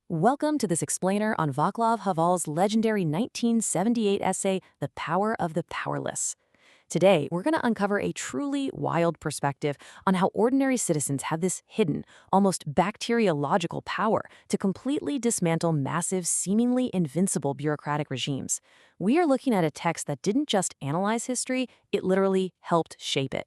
Welcome to this explainer on Václav Havel's legendary 1978 essay, The Power of the Powerless. Today, we're going to uncover a truly wild perspective on how ordinary citizens have this hidden, almost bacteriological power to completely dismantle massive, seemingly invincible bureaucratic regimes. We are looking at a text that didn't just analyze history, it literally helped shape it.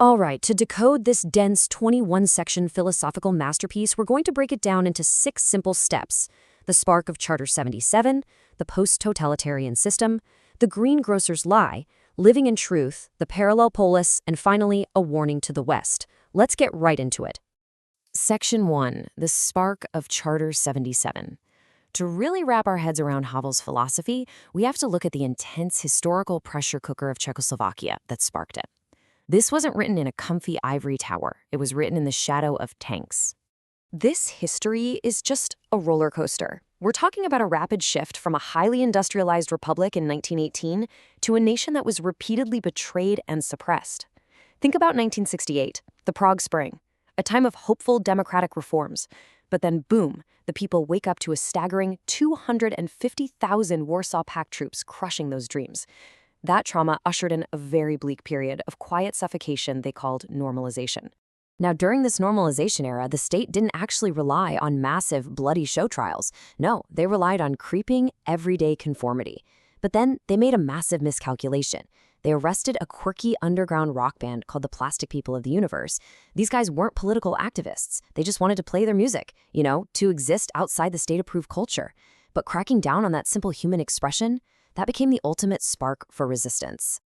All right, to decode this dense 21-section philosophical masterpiece, we're going to break it down into 6 simple steps: the spark of Charter 77, the post-totalitarian system, the greengrocer's lie, living in truth, the parallel polis, and finally, a warning to the West. Let's get right into it. Section 1, the spark of Charter 77. To really wrap our heads around Havel's philosophy, we have to look at the intense historical pressure cooker of Czechoslovakia that sparked it. This wasn't written in a comfy ivory tower. It was written in the shadow of tanks. This history is just a roller coaster. We're talking about a rapid shift from a highly industrialized republic in 1918 to a nation that was repeatedly betrayed and suppressed. Think about 1968, the Prague Spring, a time of hopeful democratic reforms. But then, boom, the people wake up to a staggering 250,000 Warsaw Pact troops crushing those dreams. That trauma ushered in a very bleak period of quiet suffocation they called normalization. Now, during this normalization era, the state didn't actually rely on massive, bloody show trials. No, they relied on creeping, everyday conformity. But then they made a massive miscalculation. They arrested a quirky underground rock band called the Plastic People of the Universe. These guys weren't political activists. They just wanted to play their music, to exist outside the state-approved culture. But cracking down on that simple human expression, that became the ultimate spark for resistance.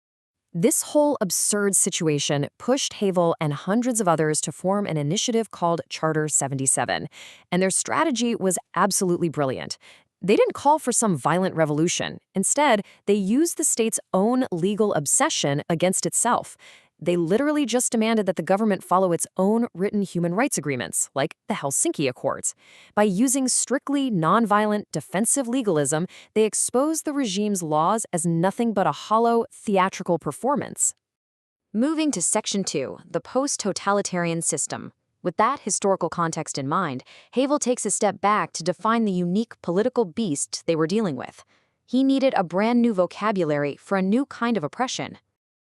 This whole absurd situation pushed Havel and hundreds of others to form an initiative called Charter 77, and their strategy was absolutely brilliant. They didn't call for some violent revolution. Instead, they used the state's own legal obsession against itself. They literally just demanded that the government follow its own written human rights agreements, like the Helsinki Accords. By using strictly nonviolent, defensive legalism, they exposed the regime's laws as nothing but a hollow, theatrical performance. Moving to Section 2, the post-totalitarian system. With that historical context in mind, Havel takes a step back to define the unique political beast they were dealing with. He needed a brand new vocabulary for a new kind of oppression.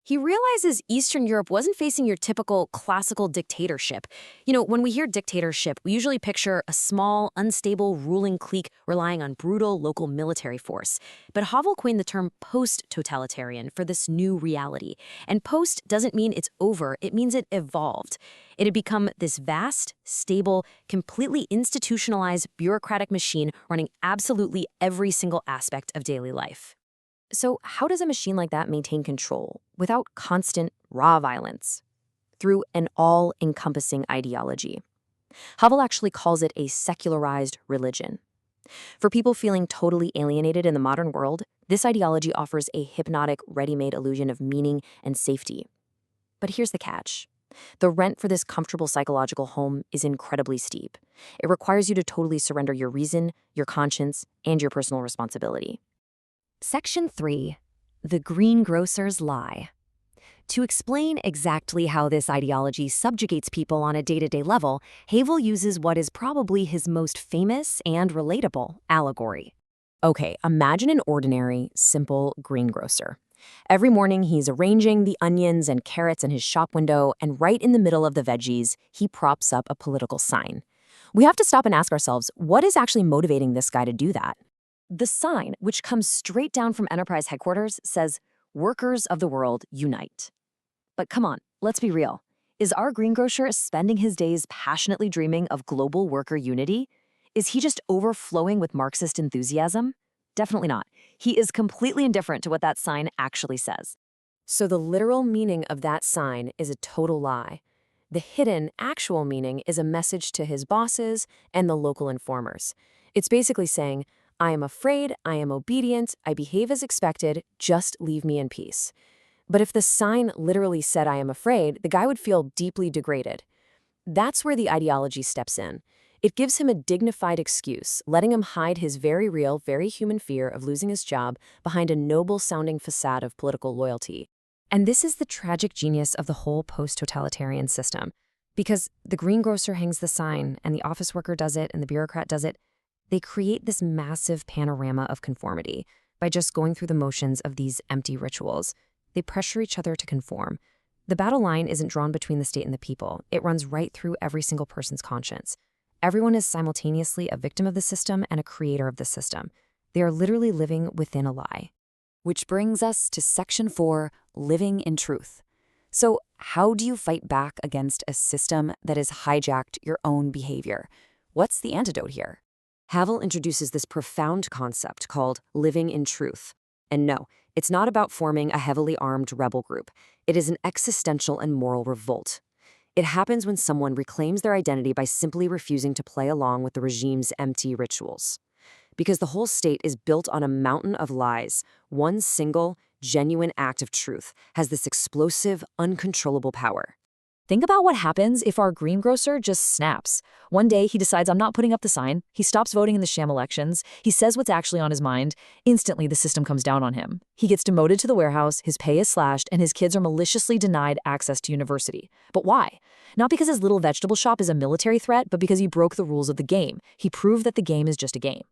He realizes Eastern Europe wasn't facing your typical classical dictatorship. When we hear dictatorship, we usually picture a small, unstable ruling clique relying on brutal local military force. But Havel coined the term post-totalitarian for this new reality. And post doesn't mean it's over, it means it evolved. It had become this vast, stable, completely institutionalized bureaucratic machine running absolutely every single aspect of daily life. So how does a machine like that maintain control without constant, raw violence? Through an all-encompassing ideology. Havel actually calls it a secularized religion. For people feeling totally alienated in the modern world, this ideology offers a hypnotic, ready-made illusion of meaning and safety. But here's the catch. The rent for this comfortable psychological home is incredibly steep. It requires you to totally surrender your reason, your conscience, and your personal responsibility. Section 3, the greengrocer's lie. To explain exactly how this ideology subjugates people on a day-to-day level, Havel uses what is probably his most famous and relatable allegory. Okay, imagine an ordinary, simple greengrocer. Every morning, he's arranging the onions and carrots in his shop window, and right in the middle of the veggies, he props up a political sign. We have to stop and ask ourselves, what is actually motivating this guy to do that? The sign, which comes straight down from Enterprise headquarters, says, "Workers of the world, unite." But come on, let's be real. Is our greengrocer spending his days passionately dreaming of global worker unity? Is he just overflowing with Marxist enthusiasm? Definitely not. He is completely indifferent to what that sign actually says. So the literal meaning of that sign is a total lie. The hidden, actual meaning is a message to his bosses and the local informers. It's basically saying, I am afraid, I am obedient, I behave as expected, just leave me in peace. But if the sign literally said I am afraid, the guy would feel deeply degraded. That's where the ideology steps in. It gives him a dignified excuse, letting him hide his very real, very human fear of losing his job behind a noble-sounding facade of political loyalty. And this is the tragic genius of the whole post-totalitarian system. Because the greengrocer hangs the sign, and the office worker does it, and the bureaucrat does it, they create this massive panorama of conformity by just going through the motions of these empty rituals. They pressure each other to conform. The battle line isn't drawn between the state and the people. It runs right through every single person's conscience. Everyone is simultaneously a victim of the system and a creator of the system. They are literally living within a lie. Which brings us to Section 4, living in truth. So, how do you fight back against a system that has hijacked your own behavior? What's the antidote here? Havel introduces this profound concept called living in truth. And no, it's not about forming a heavily armed rebel group. It is an existential and moral revolt. It happens when someone reclaims their identity by simply refusing to play along with the regime's empty rituals. Because the whole state is built on a mountain of lies, one single, genuine act of truth has this explosive, uncontrollable power. Think about what happens if our greengrocer just snaps. One day he decides, I'm not putting up the sign. He stops voting in the sham elections. He says what's actually on his mind. Instantly, the system comes down on him. He gets demoted to the warehouse, his pay is slashed, and his kids are maliciously denied access to university. But why? Not because his little vegetable shop is a military threat, but because he broke the rules of the game. He proved that the game is just a game.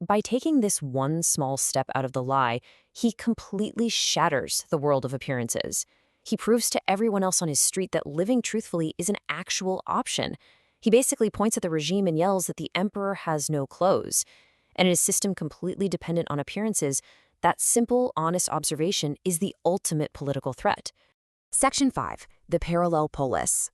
By taking this one small step out of the lie, he completely shatters the world of appearances. He proves to everyone else on his street that living truthfully is an actual option. He basically points at the regime and yells that the emperor has no clothes. And in a system completely dependent on appearances, that simple, honest observation is the ultimate political threat. Section 5, the Parallel Polis.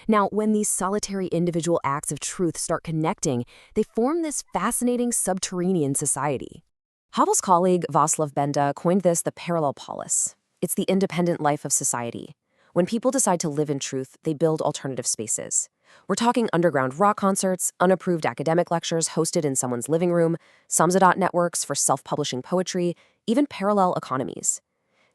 Now, when these solitary individual acts of truth start connecting, they form this fascinating subterranean society. Havel's colleague Václav Havel coined this the Parallel Polis. It's the independent life of society. When people decide to live in truth, they build alternative spaces. We're talking underground rock concerts, unapproved academic lectures hosted in someone's living room, Samizdat networks for self-publishing poetry, even parallel economies.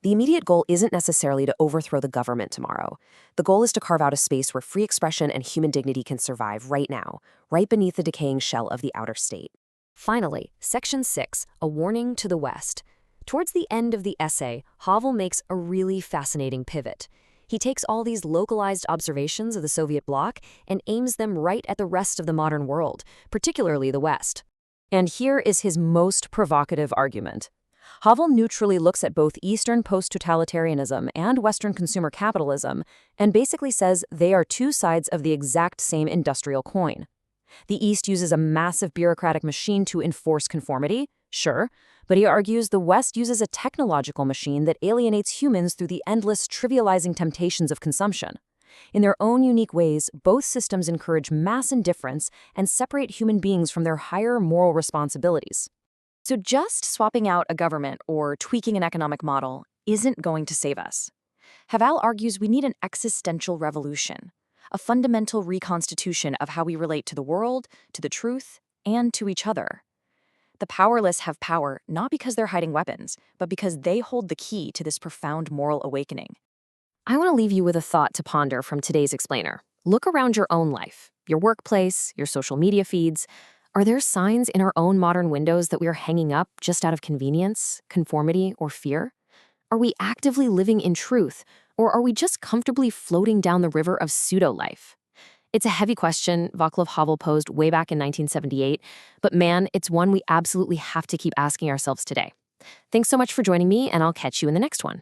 The immediate goal isn't necessarily to overthrow the government tomorrow. The goal is to carve out a space where free expression and human dignity can survive right now, right beneath the decaying shell of the outer state. Finally, Section 6, a warning to the West. Towards the end of the essay, Havel makes a really fascinating pivot. He takes all these localized observations of the Soviet bloc and aims them right at the rest of the modern world, particularly the West. And here is his most provocative argument. Havel neutrally looks at both Eastern post-totalitarianism and Western consumer capitalism and basically says they are two sides of the exact same industrial coin. The East uses a massive bureaucratic machine to enforce conformity, sure, but he argues the West uses a technological machine that alienates humans through the endless trivializing temptations of consumption. In their own unique ways, both systems encourage mass indifference and separate human beings from their higher moral responsibilities. So just swapping out a government or tweaking an economic model isn't going to save us. Havel argues we need an existential revolution, a fundamental reconstitution of how we relate to the world, to the truth, and to each other. The powerless have power not because they're hiding weapons, but because they hold the key to this profound moral awakening. I want to leave you with a thought to ponder from today's explainer. Look around your own life, your workplace, your social media feeds. Are there signs in our own modern windows that we are hanging up just out of convenience, conformity, or fear? Are we actively living in truth, or are we just comfortably floating down the river of pseudo-life? It's a heavy question Václav Havel posed way back in 1978, but man, it's one we absolutely have to keep asking ourselves today. Thanks so much for joining me, and I'll catch you in the next one.